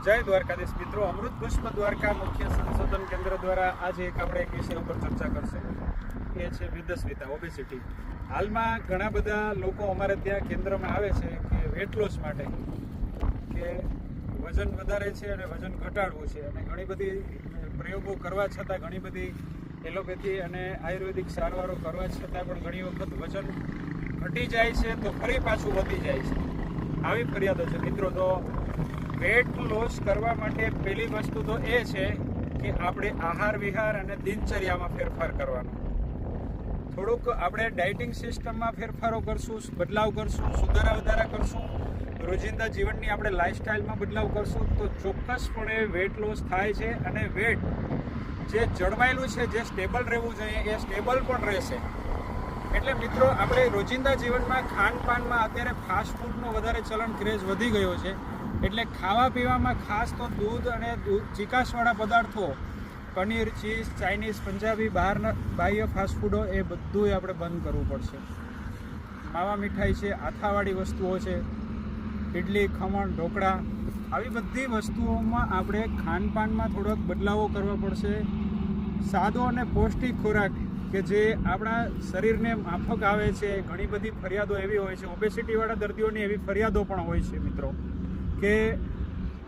જય દ્વારકાધીશ મિત્રો, અમૃત પુષ્પ દ્વારકા મુખ્ય સંશોધન કેન્દ્ર દ્વારા આજે આપણે એક વિષય ઉપર ચર્ચા કરશું. એ છે મેદસ્વીતા, ઓબેસિટી. હાલમાં ઘણા બધા લોકો અમારે ત્યાં કેન્દ્રમાં આવે છે કે વેટ લોસ માટે, કે વજન વધારે છે અને વજન ઘટાડવું છે, અને ઘણી બધી પ્રયોગો કરવા છતાં, ઘણી બધી એલોપેથી અને આયુર્વેદિક સારવારો કરવા છતાં પણ ઘણી વખત વજન ઘટી જાય છે તો ફરી પાછું વધી જાય છે. આવી ફરિયાદો છે મિત્રો. તો વેટ લોસ કરવા માટે પહેલી વસ્તુ તો એ છે કે આપણે આહાર વિહાર અને દિનચર્યામાં ફેરફાર કરવાનો. થોડુંક આપણે ડાયટિંગ સિસ્ટમમાં ફેરફારો કરશું, બદલાવ કરશું, સુધારા વધારા કરશું, રોજિંદા જીવનની આપણે લાઈફસ્ટાઈલમાં બદલાવ કરશું તો ચોક્કસપણે વેટ લોસ થાય છે. અને વેટ જે જળવાયેલું છે, જે સ્ટેબલ રહેવું જોઈએ, એ સ્ટેબલ પણ રહેશે. એટલે મિત્રો, આપણે રોજિંદા જીવનમાં ખાનપાનમાં અત્યારે ફાસ્ટ ફૂડનો વધારે ચલણ ક્રેઝ વધી ગયો છે. એટલે ખાવા પીવામાં ખાસ તો દૂધ અને ચીકાશવાળા પદાર્થો, પનીર, ચીઝ, ચાઇનીઝ, પંજાબી, બહારના બાહ્ય ફાસ્ટ ફૂડો, એ બધું આપણે બંધ કરવું પડશે. માવા મીઠાઈ છે, આથાવાળી વસ્તુઓ છે, ઇડલી, ખમણ, ઢોકળા, આવી બધી વસ્તુઓમાં આપણે ખાનપાનમાં થોડોક બદલાવો કરવા પડશે. સાદો અને પૌષ્ટિક ખોરાક કે જે આપણા શરીરને માફક આવે છે. ઘણી બધી ફરિયાદો એવી હોય છે, ઓબેસિટીવાળા દર્દીઓની એવી ફરિયાદો પણ હોય છે મિત્રો, કે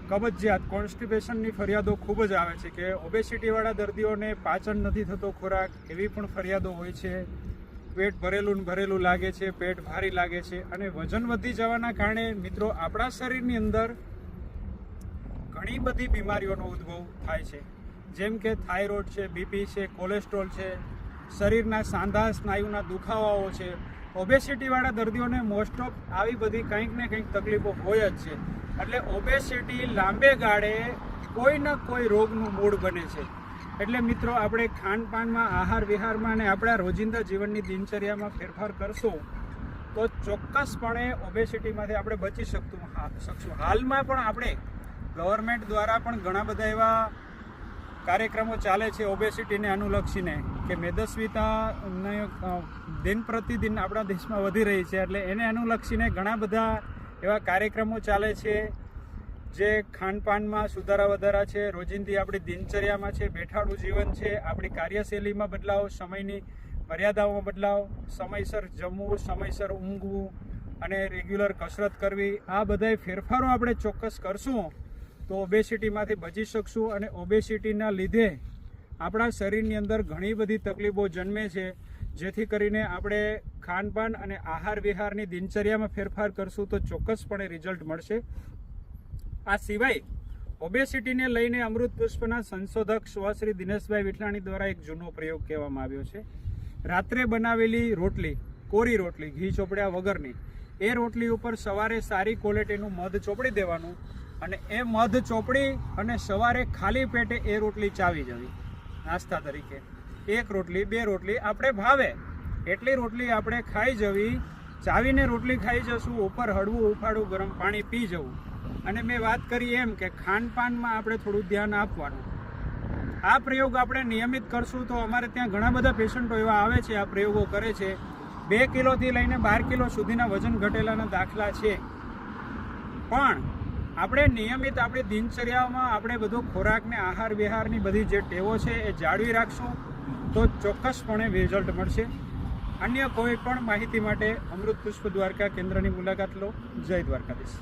કબજિયાત, કોન્સ્ટિપેશનની ફરિયાદો ખૂબ જ આવે છે, કે ઓબેસિટીવાળા દર્દીઓને પાચન નથી થતો ખોરાક, એવી પણ ફરિયાદો હોય છે. પેટ ભરેલું ને ભરેલું લાગે છે, પેટ ભારી લાગે છે. અને વજન વધી જવાના કારણે મિત્રો આપણા શરીરની અંદર ઘણી બધી બીમારીઓનો ઉદ્ભવ થાય છે. જેમ કે થાઇરોઇડ છે, બીપી છે, કોલેસ્ટ્રોલ છે, શરીરના સાંધા સ્નાયુના દુખાવાઓ છે. ઓબેસિટીવાળા દર્દીઓને મોસ્ટ ઓફ આવી બધી કંઈક ને કંઈક તકલીફો હોય જ છે. એટલે ઓબેસિટી લાંબે ગાળે કોઈ ને કોઈ રોગનું મૂળ બને છે. એટલે મિત્રો, આપણે ખાનપાનમાં, આહાર વિહારમાં અને આપણા રોજિંદા જીવનની દિનચર્યામાં ફેરફાર કરશું તો ચોક્કસપણે ઓબેસિટીમાંથી આપણે બચી શકશું. હાલમાં પણ આપણે ગવર્મેન્ટ દ્વારા પણ ઘણા બધા એવા કાર્યક્રમો ચાલે છે ઓબેસિટીને અનુલક્ષીને, કે મેદસ્વીતાને દિન પ્રતિદિન આપણા દેશમાં વધી રહી છે. એટલે એને અનુલક્ષીને ઘણા બધા એવા કાર્યક્રમો ચાલે છે જે ખાનપાનમાં સુધારા વધારા છે, રોજિંદી આપણી દિનચર્યામાં છે, બેઠાડું જીવન છે, આપણી કાર્યશૈલીમાં બદલાવ, સમયની મર્યાદાઓમાં બદલાવ, સમયસર જમવું, સમયસર ઊંઘવું અને રેગ્યુલર કસરત કરવી, આ બધા ફેરફારો આપણે ચોક્કસ કરશું તો ઓબેસિટીમાંથી બચી શકશું. અને ઓબેસિટીના લીધે આપણા શરીરની અંદર ઘણી બધી તકલીફો જન્મે છે. જેથી કરીને આપણે ખાનપાન અને આહાર વિહારની દિનચર્યામાં ફેરફાર કરશું તો ચોક્કસપણે રિઝલ્ટ મળશે. આ સિવાય ઓબેસિટીને લઈને અમૃત પુષ્પના સંશોધક શ્રી દિનેશભાઈ વિઠલાણી દ્વારા એક જૂનો પ્રયોગ કહેવામાં આવ્યો છે. રાત્રે બનાવેલી રોટલી, કોરી રોટલી, ઘી ચોપડ્યા વગરની, એ રોટલી ઉપર સવારે સારી ક્વોલિટીનું મધ ચોપડી દેવાનું, અને એ મધ ચોપડી અને સવારે ખાલી પેટે એ રોટલી ચાવી જવી નાસ્તા તરીકે. એક રોટલી, બે રોટલી, આપણે ભાવે એટલી રોટલી આપણે ખાઈ જવી. ચાવીને રોટલી ખાઈ જશું, ઉપર હળવું ઉફાળું ગરમ પાણી પી જવું. અને મેં વાત કરી એમ કે ખાનપાનમાં આપણે થોડું ધ્યાન આપવાનું. આ પ્રયોગ આપણે નિયમિત કરશું તો અમારે ત્યાં ઘણા બધા પેશન્ટો એવા આવે છે, આ પ્રયોગો કરે છે. 2 કિલોથી લઈને 12 કિલો સુધીના વજન ઘટેલાના દાખલા છે. પણ આપણે નિયમિત આપણી દિનચર્યામાં આપણે બધો ખોરાકને, આહાર વિહારની બધી જે ટેવો છે એ જાળવી રાખશું તો ચોક્કસપણે રિઝલ્ટ મળશે. અન્ય કોઈ પણ માહિતી માટે અમૃત પુષ્પ દ્વારકા કેન્દ્રની મુલાકાત લો. જય દ્વારકાધીશ.